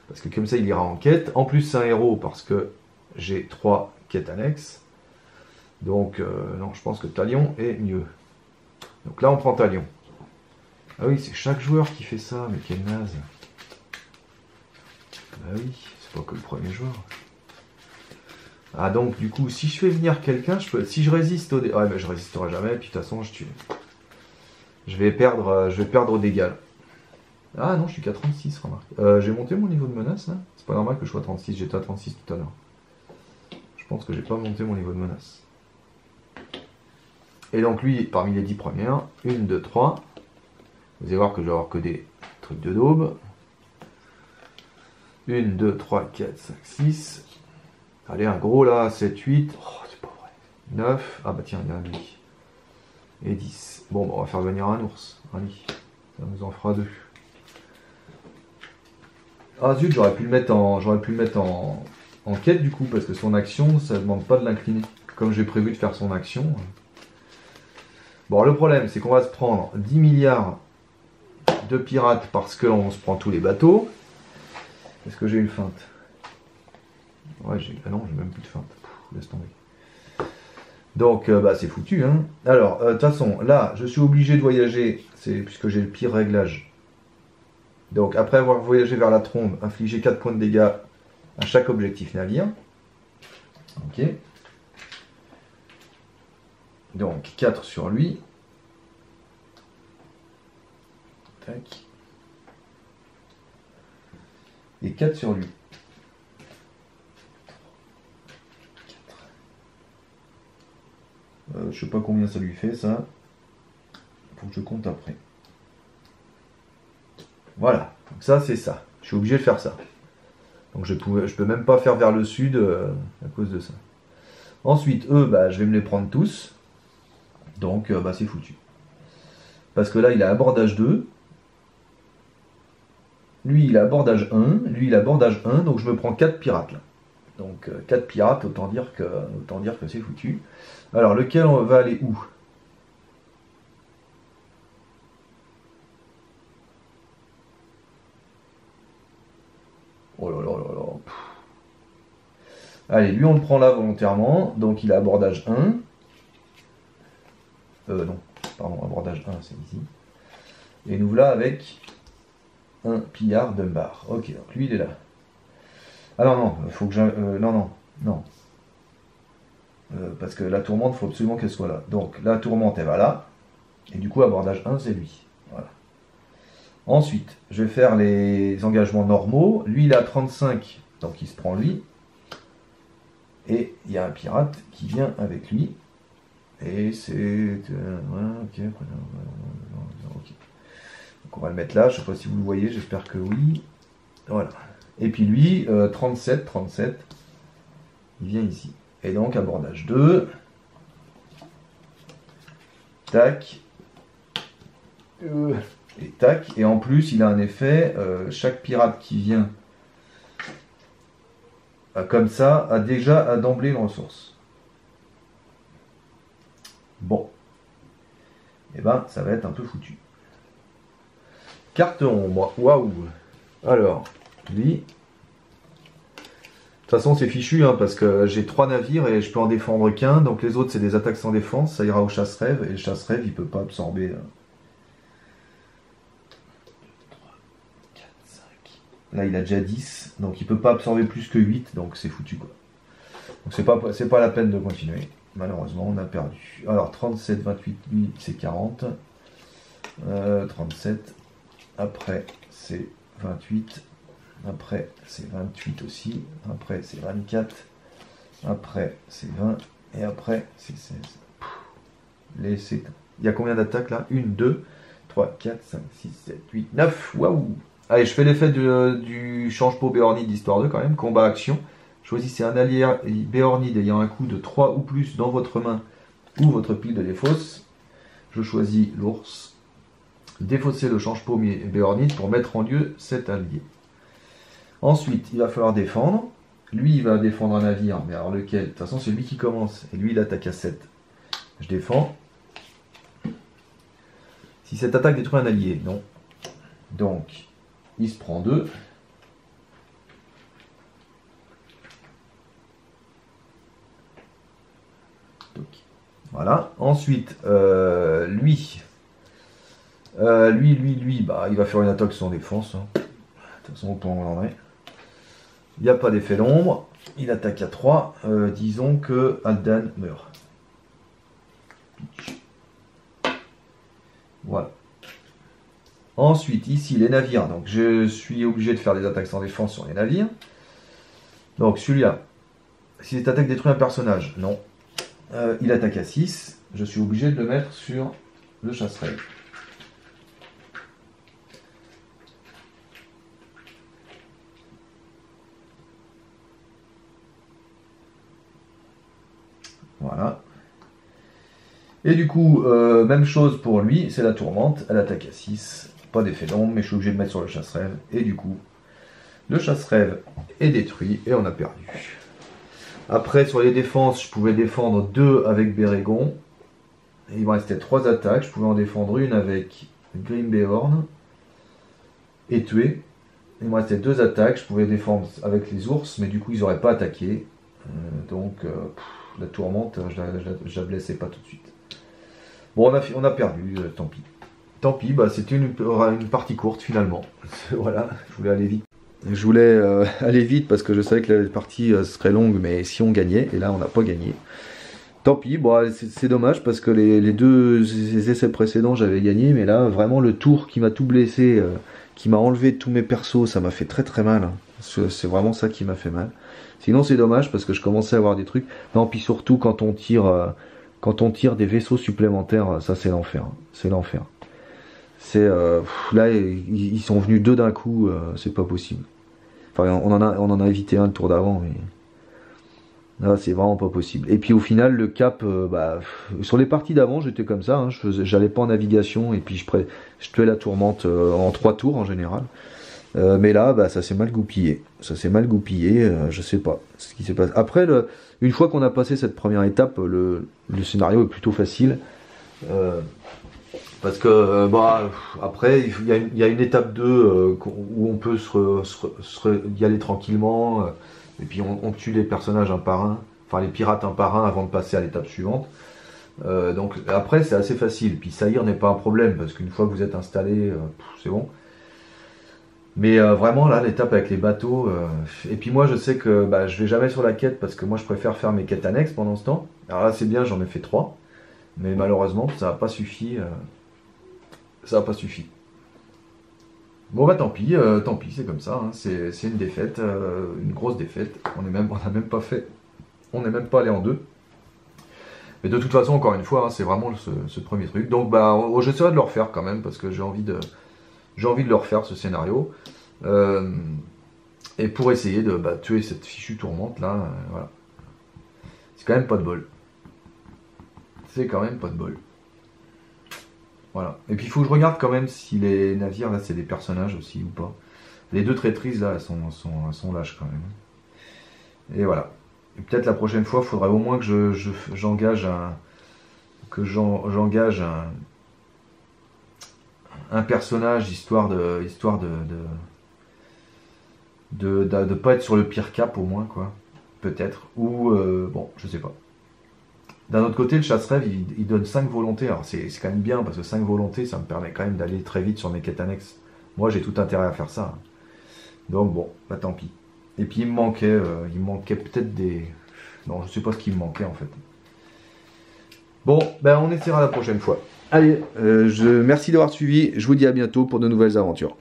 Parce que comme ça, il ira en quête. En plus, c'est un héros parce que j'ai 3 quêtes annexes. Donc, non, je pense que Talion est mieux. Donc là, on prend Talion. Ah oui, c'est chaque joueur qui fait ça, mais quel naze. Bah oui, c'est pas que le premier joueur. Ah donc, du coup, si je fais venir quelqu'un, je peux... Si je résiste au... Ouais, mais je résisterai jamais, puis de toute façon, je tue. Je vais perdre au dégâts. Ah non, je suis qu'à 36, remarque. J'ai monté mon niveau de menace, là. C'est pas normal que je sois à 36, j'étais à 36 tout à l'heure. Je pense que j'ai pas monté mon niveau de menace. Et donc lui, parmi les 10 premières, 1, 2, 3. Vous allez voir que je vais avoir que des trucs de daube. 1, 2, 3, 4, 5, 6. Allez, un gros là, 7, 8. Oh, c'est pas vrai. 9. Ah bah tiens, il y a un lui. Et 10. Bon, bah, on va faire venir un ours. Allez, ça nous en fera 2. Ah zut, j'aurais pu le mettre en quête du coup, parce que son action, ça ne demande pas de l'incliner. Comme j'ai prévu de faire son action. Bon, le problème, c'est qu'on va se prendre 10 milliards de pirates parce qu'on se prend tous les bateaux. Est-ce que j'ai une feinte? Ouais, ah non, j'ai même plus de feinte. Laisse tomber. Donc, bah, c'est foutu. Hein. Alors, de toute façon, là, je suis obligé de voyager, puisque j'ai le pire réglage. Donc, après avoir voyagé vers la trombe, infliger 4 points de dégâts à chaque objectif navire. Ok. Donc, 4 sur lui. Tac. Et 4 sur lui. 4. Je sais pas combien ça lui fait, ça. Faut que je compte après. Voilà. Donc ça, c'est ça. Je suis obligé de faire ça. Donc je peux même pas faire vers le sud à cause de ça. Ensuite, eux, bah, je vais me les prendre tous. Donc, bah, c'est foutu. Parce que là, il a abordage 2. Lui, il a abordage 1. Lui, il a abordage 1. Donc, je me prends 4 pirates. Là. Donc, 4 pirates, autant dire que c'est foutu. Alors, lequel on va aller où? Oh là là là là. Allez, lui, on le prend là volontairement. Donc, il a abordage 1. Non. Pardon, abordage 1, c'est ici. Et nous voilà avec un pillard Dunbar. Ok, donc lui, il est là. Ah non, non, faut que je... non, non, non. Parce que la tourmente, il faut absolument qu'elle soit là. Donc la tourmente, elle va là. Et du coup, abordage 1, c'est lui. Voilà. Ensuite, je vais faire les engagements normaux. Lui, il a 35, donc il se prend lui. Et il y a un pirate qui vient avec lui. Et c'est... voilà, ok. Ok. Donc on va le mettre là. Je ne sais pas si vous le voyez, j'espère que oui. Voilà. Et puis lui, 37, il vient ici. Et donc abordage 2. Tac. Et tac. Et en plus, il a un effet. Chaque pirate qui vient comme ça a déjà d'emblée une ressource. Bon. Et ben, ça va être un peu foutu. Carte ombre. Waouh. Alors, lui. De toute façon, c'est fichu, hein, parce que j'ai 3 navires et je peux en défendre qu'un. Donc les autres, c'est des attaques sans défense. Ça ira au chasse-rêve. Et le chasse-rêve, il peut pas absorber. 4, 5. Là, il a déjà 10. Donc il peut pas absorber plus que 8. Donc c'est foutu, quoi. Donc c'est pas la peine de continuer. Malheureusement, on a perdu. Alors 37, 28, lui, c'est 40. 37. Après, c'est 28. Après, c'est 28 aussi. Après, c'est 24. Après, c'est 20. Et après, c'est 16. Laissez. Il y a combien d'attaques là? 1, 2, 3, 4, 5, 6, 7, 8, 9. Waouh! Allez, je fais l'effet du change-pot Béornide d'Histoire 2 quand même. Combat action. Choisissez un allié Béornide ayant un coût de 3 ou plus dans votre main ou votre pile de défausse. Je choisis l'ours. Défausser le change-pot Béornide pour mettre en lieu cet allié. Ensuite, il va falloir défendre. Lui, il va défendre un navire. Mais alors lequel? De toute façon, c'est lui qui commence. Et lui, il attaque à 7. Je défends. Si cette attaque détruit un allié, non. Donc, il se prend 2. Voilà. Ensuite, lui, bah, il va faire une attaque sans défense. Hein. De toute façon, autant on en est. Il n'y a pas d'effet d'ombre. Il attaque à 3. Disons que Aldan meurt. Voilà. Ensuite, ici, les navires. Donc, je suis obligé de faire des attaques sans défense sur les navires. Donc, celui-là. Si cette attaque détruit un personnage, non. Il attaque à 6. Je suis obligé de le mettre sur le chasse-rêve. Voilà. Et du coup, même chose pour lui, c'est la tourmente. Elle attaque à 6. Pas d'effet d'ombre, mais je suis obligé de mettre sur le chasse-rêve. Et du coup, le chasse-rêve est détruit et on a perdu. Après, sur les défenses, je pouvais défendre 2 avec Bérégon. Et il me restait 3 attaques. Je pouvais en défendre une avec Grimbeorn et tuer. Il me restait 2 attaques. Je pouvais défendre avec les ours, mais du coup, ils n'auraient pas attaqué. La tourmente, je la blessais pas tout de suite. Bon, on a perdu, tant pis. Tant pis, bah, c'était une partie courte finalement. Voilà, je voulais aller vite. Je voulais aller vite parce que je savais que la partie serait longue, mais si on gagnait, et là on n'a pas gagné. Tant pis, bon, c'est dommage parce que les deux essais précédents j'avais gagné, mais là vraiment le tour qui m'a tout blessé, qui m'a enlevé tous mes persos, ça m'a fait très très mal. C'est vraiment ça qui m'a fait mal. Sinon c'est dommage parce que je commençais à avoir des trucs. Non, puis surtout quand on tire des vaisseaux supplémentaires, ça c'est l'enfer. C'est l'enfer. Là ils sont venus 2 d'un coup, c'est pas possible. Enfin on en a évité un le tour d'avant, mais là c'est vraiment pas possible. Et puis au final le cap, sur les parties d'avant j'étais comme ça, hein, j'allais pas en navigation et puis je tuais la tourmente en 3 tours en général. Mais là ça s'est mal goupillé. Je sais pas ce qui s'est passé. Après une fois qu'on a passé cette première étape, le scénario est plutôt facile. Parce que après il y a une étape 2 où on peut y aller tranquillement, et puis on tue les personnages un par un, enfin les pirates un par un avant de passer à l'étape suivante. Donc après c'est assez facile, puis saillir n'est pas un problème parce qu'une fois que vous êtes installé, c'est bon. Mais vraiment là, l'étape avec les bateaux. Et puis moi, je sais que bah, je vais jamais sur la quête parce que moi, je préfère faire mes quêtes annexes pendant ce temps. Alors là, c'est bien, j'en ai fait 3. Mais malheureusement, ça n'a pas suffi. Ça n'a pas suffi. Bon bah tant pis, c'est comme ça. Hein. C'est une défaite, une grosse défaite. On n'a même pas fait. On n'est même pas allé en deux. Mais de toute façon, encore une fois, hein, c'est vraiment ce premier truc. Donc bah, j'essaierai de le refaire quand même parce que j'ai envie de le refaire ce scénario. Et pour essayer de bah, tuer cette fichue tourmente là, voilà. C'est quand même pas de bol. C'est quand même pas de bol. Voilà. Et puis il faut que je regarde quand même si les navires là c'est des personnages aussi ou pas. Les deux traîtrises là elles sont lâches quand même. Et voilà. Et peut-être la prochaine fois il faudrait au moins que j'engage un personnage histoire de pas être sur le pire cap au moins quoi. Peut-être. Ou bon, je sais pas. D'un autre côté, le chasse-rêve, il donne 5 volontés. Alors c'est quand même bien, parce que 5 volontés, ça me permet quand même d'aller très vite sur mes quêtes annexes. Moi, j'ai tout intérêt à faire ça. Donc bon, bah tant pis. Et puis il me manquait peut-être des... Non, je sais pas ce qui me manquait en fait. Bon, ben on essaiera la prochaine fois. Allez, merci d'avoir suivi. Je vous dis à bientôt pour de nouvelles aventures.